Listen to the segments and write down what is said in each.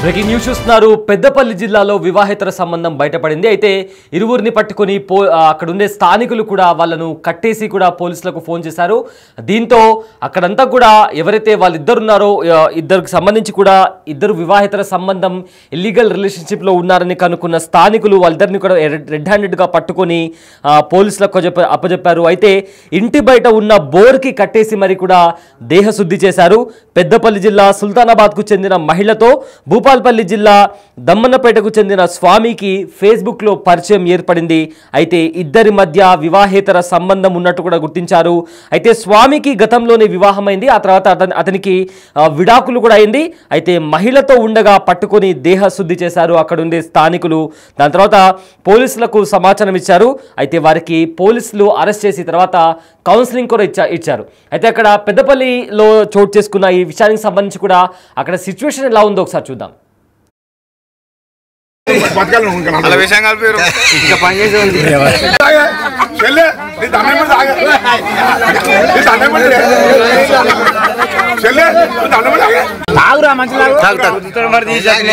Breaking news చూస్తున్నారు. పెద్దపల్లి జిల్లాలో వివాహేతర సంబంధం బయటపడింది. అయితే ఇరువురిని పట్టుకొని అక్కడ ఉండే స్థానికులు కూడా వాళ్ళను కట్టేసి కూడా పోలీసులకు ఫోన్ చేశారు. దీంతో అక్కడంతా కూడా ఎవరైతే వాళ్ళిద్దరు ఉన్నారో ఇద్దరికి సంబంధించి కూడా ఇద్దరు వివాహేతర సంబంధం ఇల్లీగల్ రిలేషన్షిప్లో ఉన్నారని కనుక్కున్న స్థానికులు వాళ్ళిద్దరిని కూడా రెడ్ హ్యాండెడ్గా పట్టుకొని పోలీసులకు అప్పచెప్పారు. అయితే ఇంటి బయట ఉన్న బోర్కి కట్టేసి మరి కూడా దేహశుద్ధి చేశారు. పెద్దపల్లి జిల్లా సుల్తానాబాద్కు చెందిన మహిళతో భూపాల్పల్లి జిల్లా దమ్మన్నపేటకు చెందిన స్వామికి ఫేస్బుక్లో పరిచయం ఏర్పడింది. అయితే ఇద్దరి మధ్య వివాహేతర సంబంధం ఉన్నట్టు కూడా గుర్తించారు. అయితే స్వామికి గతంలోనే వివాహమైంది. ఆ తర్వాత అతనికి విడాకులు కూడా అయింది. అయితే మహిళతో ఉండగా పట్టుకొని దేహశుద్ధి చేశారు అక్కడ ఉండే స్థానికులు. దాని తర్వాత పోలీసులకు సమాచారం ఇచ్చారు. అయితే వారికి పోలీసులు అరెస్ట్ చేసి తర్వాత కౌన్సిలింగ్ కూడా ఇచ్చారు. అయితే అక్కడ పెద్దపల్లిలో చోటు చేసుకున్న ఈ విషయానికి సంబంధించి కూడా అక్కడ సిచ్యువేషన్ ఎలా ఉందో ఒకసారి చూద్దాం. ఇలా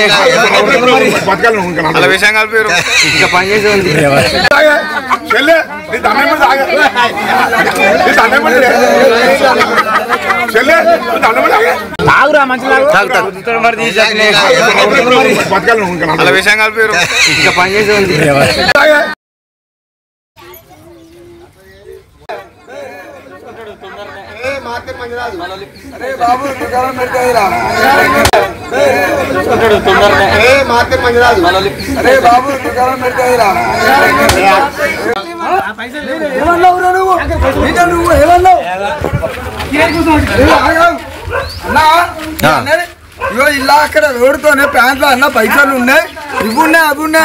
అక్కడ రోడ్డుతోనే ప్యాంట్లు అన్న పైసలు ఉన్నాయి ఇవి ఉన్నాయి అవి ఉన్నాయి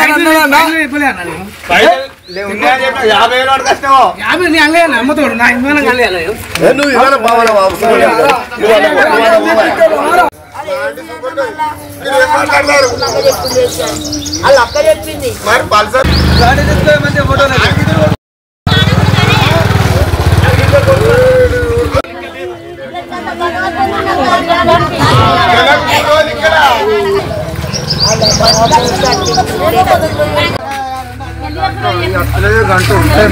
గంట ఉంటాయి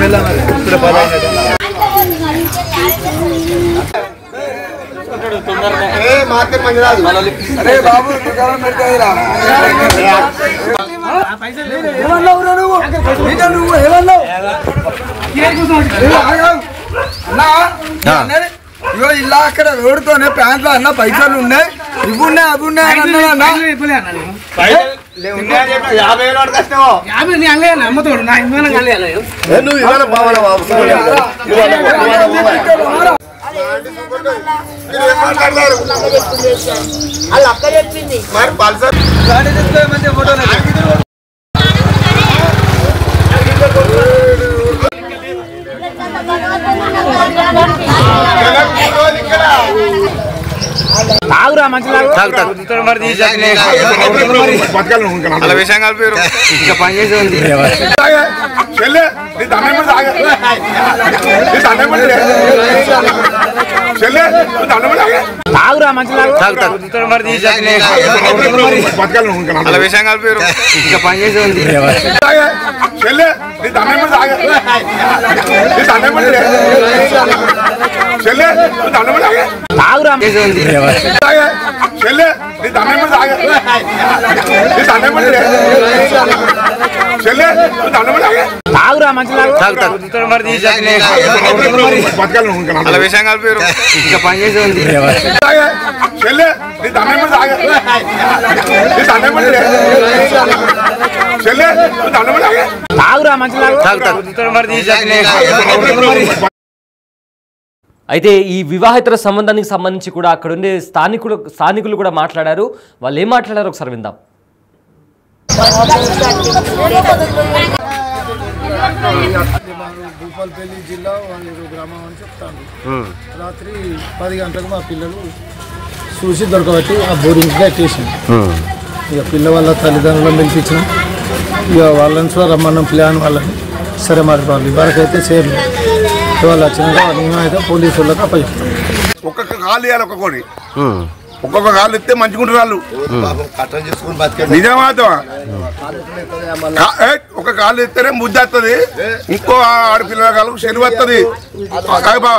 అరే బాబు నువ్వు ఏమన్నావు ఇగో ఇలా అక్కడ రోడ్డుతోనే ప్యాంట్లు అన్న పైసలు ఉన్నాయి ఇవి ఉన్నాయి అవి ఉన్నాయి అయితే ఈ వివాహేతర సంబంధానికి సంబంధించి కూడా అక్కడ ఉండే స్థానికులు కూడా మాట్లాడారు. వాళ్ళు ఏం మాట్లాడారు ఒకసారి విందాం. భూపాల్పల్లి జిల్లా వాళ్ళు గ్రామం అని చెప్తాను. రాత్రి 10 గంటలకు మా పిల్లలు చూసి దొరకబట్టి ఆ బోరింగ్గా ఎట్టేసింది. ఇక పిల్ల వాళ్ళ తల్లిదండ్రులను పిలిపించినాం. ఇక వాళ్ళని కూడా రమ్మన్నాం ప్లాన్ వాళ్ళని. సరే మరి వాళ్ళు ఇవాళకైతే చేయలేదు. వాళ్ళు వచ్చినాక మేమైతే పోలీసు వాళ్ళకి అప్పచెప్తాం. ఒక్కొక్క కాలు ఇవ్వాలి ఒక్కొక్కటి ఒక్కొక్క కాళ్ళు ఇస్తే మంచిగుంటారు వాళ్ళు నిజమాతో ఒక కాళ్ళు ఇస్తేనే ముద్ద వస్తుంది ఇంకో ఆడపిల్లల కాళ్ళకు చెరువు వస్తుంది బాబా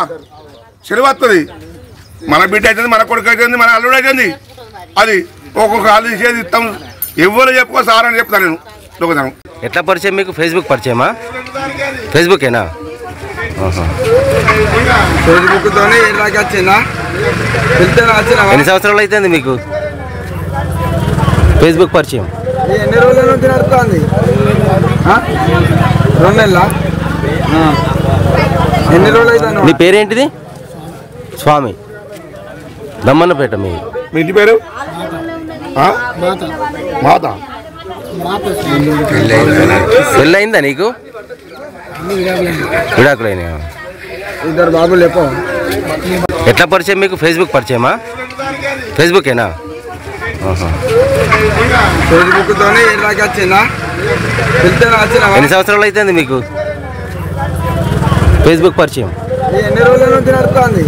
చెరువు వస్తుంది మన బిడ్డ అవుతుంది మన కొడుకు అవుతుంది మన అల్లుడు అవుతుంది అది ఒక్కొక్క కాళ్ళు తీసేది ఇస్తాం ఎవరు చెప్పుకో సార్ అని చెప్తాను నేను దొంగతనం. ఎట్లా పరిచయం మీకు? ఫేస్బుక్ పరిచయమా? ఫేస్బుకేనా? ఫేస్బుక్తోనే వచ్చిందా ఎన్ని సంవత్సరాలు అవుతుంది మీకు ఫేస్బుక్ పరిచయం? ఎన్ని రోజుల నుంచి నడుస్తుంది? 2 నెలలా? ఎన్ని రోజులు అవుతాను? నీ పేరేంటిది? స్వామి దమ్మన్నపేట. మీ ఇంటి పేరు మాత. పెళ్ళయిందా నీకు? విడాకులైనా? 2 బాబులు లేపో. ఎట్లా పరిచయం మీకు? ఫేస్బుక్ పరిచయమా? ఫేస్బుకేనా? ఫేస్బుక్తోనే వచ్చిందా? ఎన్ని సంవత్సరాలు అవుతుంది మీకు ఫేస్బుక్ పరిచయం? ఎన్ని రోజుల నుంచి నడుస్తుంది?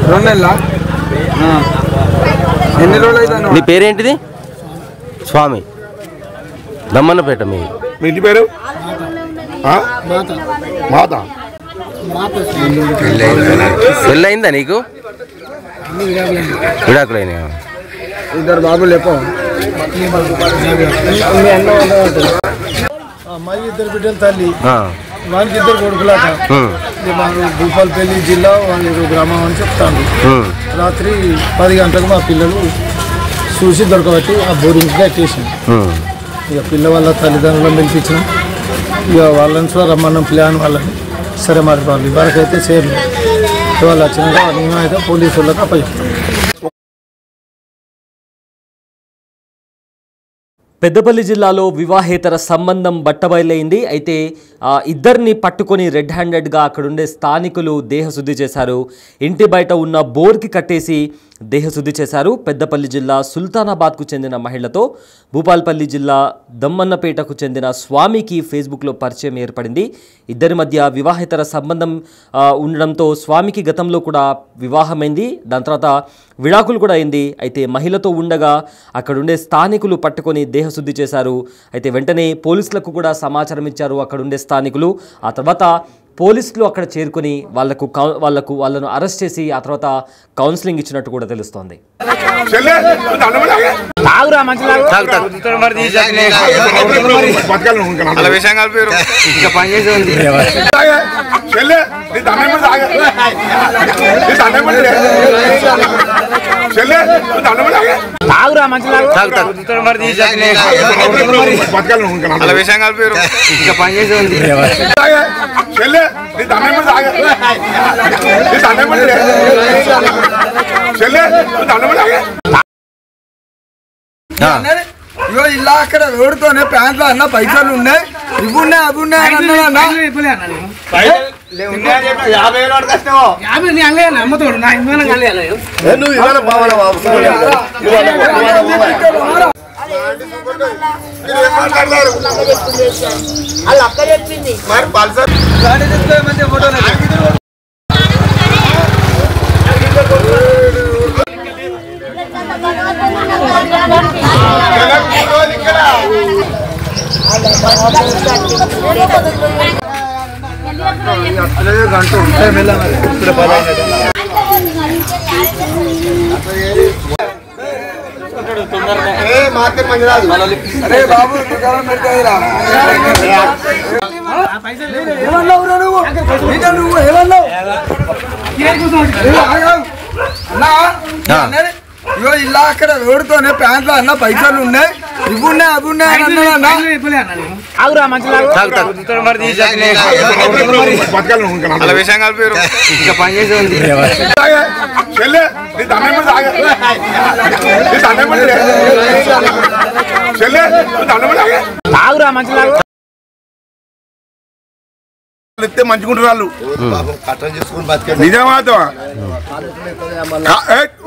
2 నెలలా? ఎన్ని రోజులు అవుతాను? నీ పేరేంటిది? స్వామి దమ్మన్నపేట. మీ ఇంటి పేరు మాత. పెళ్ళయిందా నీకు? విడాకులైనా? 2 బాబులు లేపో. అమ్మాయి 2 బిడ్డల తల్లి, వానికి 2 కొడుకులాట. భూపాలపల్లి జిల్లా వాణిరు గ్రామం అని చెప్తాను. రాత్రి 10 గంటలకు మా పిల్లలు చూసి దొరకబట్టి ఆ బోరింగ్గా ఎట్టేసింది. ఇక పిల్ల వాళ్ళ తల్లిదండ్రులను పిలిపించిన, ఇక వాళ్ళని కూడా రమ్మన్నాం ప్లాన్ వాళ్ళని. సరే మరి బాబు ఇవరకైతే చేయలేదు. వాళ్ళు వచ్చినాక మేమైతే పోలీసు వాళ్ళకి అప్పచెప్తాం. పెద్దపల్లి జిల్లాలో వివాహేతర సంబంధం బట్టబయలైంది. అయితే ఇద్దరిని పట్టుకొని రెడ్ హ్యాండెడ్గా అక్కడుండే స్థానికులు దేహశుద్ధి చేశారు. ఇంటి బయట ఉన్న బోర్కి కట్టేసి దేహశుద్ధి చేశారు. పెద్దపల్లి జిల్లా సుల్తానాబాద్కు చెందిన మహిళతో భూపాల్పల్లి జిల్లా దమ్మన్నపేటకు చెందిన స్వామికి ఫేస్బుక్లో పరిచయం ఏర్పడింది. ఇద్దరి మధ్య వివాహేతర సంబంధం ఉండడంతో స్వామికి గతంలో కూడా వివాహమైంది. దాని తర్వాత విడాకులు కూడా అయింది. అయితే మహిళతో ఉండగా అక్కడుండే స్థానికులు పట్టుకొని దేహశుద్ధి చేశారు. అయితే వెంటనే పోలీసులకు కూడా సమాచారం ఇచ్చారు అక్కడుండే స్థానికులు. ఆ తర్వాత పోలీసులు అక్కడ చేరుకొని వాళ్ళను అరెస్ట్ చేసి ఆ తర్వాత కౌన్సిలింగ్ ఇచ్చినట్టు కూడా తెలుస్తోంది. ఇగో ఇలా అక్కడ రోడ్డుతోనే ప్యాంట్లో అన్న పైసలు ఉన్నాయి, ఇవి ఉన్నాయి అవి ఉన్నాయి అని గంట ఉంటాయి అరే బాబు ఏమన్నావురా నువ్వు? నువ్వు ఏమన్నావు? ఇగో ఇలా అక్కడ రోడ్డుతోనే ప్యాంట్లో అన్న పైసలు ఉన్నాయి, ఇవి ఉన్నాయి అవి ఉన్నాయి అని మంచుకుంటారు వాళ్ళు నిజమాతో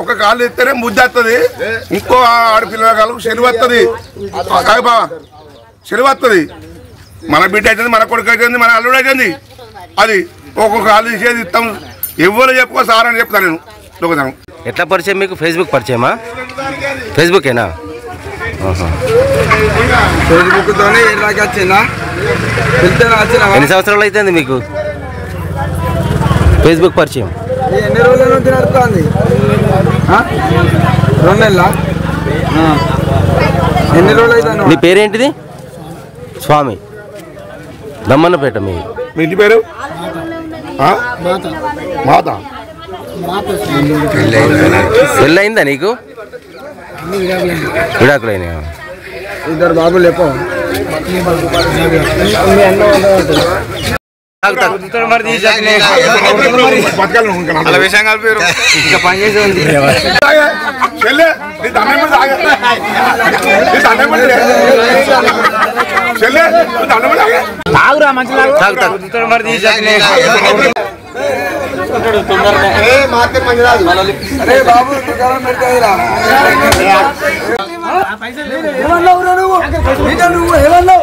ఒక కాళ్ళు ఇస్తేనే ముద్ద వస్తుంది ఇంకో ఆడపిల్లల కాళ్ళకు చెరువు వస్తుంది బాబా చెరువు వస్తుంది మన బిడ్డ అవుతుంది మన కొడుకు అవుతుంది మన అల్లుడు అవుతుంది అది ఒక్కొక్క కాళ్ళు తీసేది ఇస్తాం ఎవరు చెప్పుకో సార్ అని చెప్తాను నేను దొంగతనం. ఎట్లా పరిచయం మీకు? ఫేస్బుక్ పరిచయమా? ఫేస్బుకేనా? ఫేస్బుక్ తోనే ఇలాగ వచ్చిందా? ఎన్ని సంవత్సరాలు అవుతుంది మీకు ఫేస్బుక్ పరిచయం? ఎన్ని రోజుల నుంచి నడుస్తుంది? 2 నెలల. ఎన్ని రోజులు అవుతాను? నీ పేరేంటిది? స్వామి, దమ్మన్నపేట. మీ ఇంటి పేరు? మాత. పెళ్ళయిందా నీకు? విడాకులైన? 2 బాబులు లేపో. బాబు ఏమన్నావు?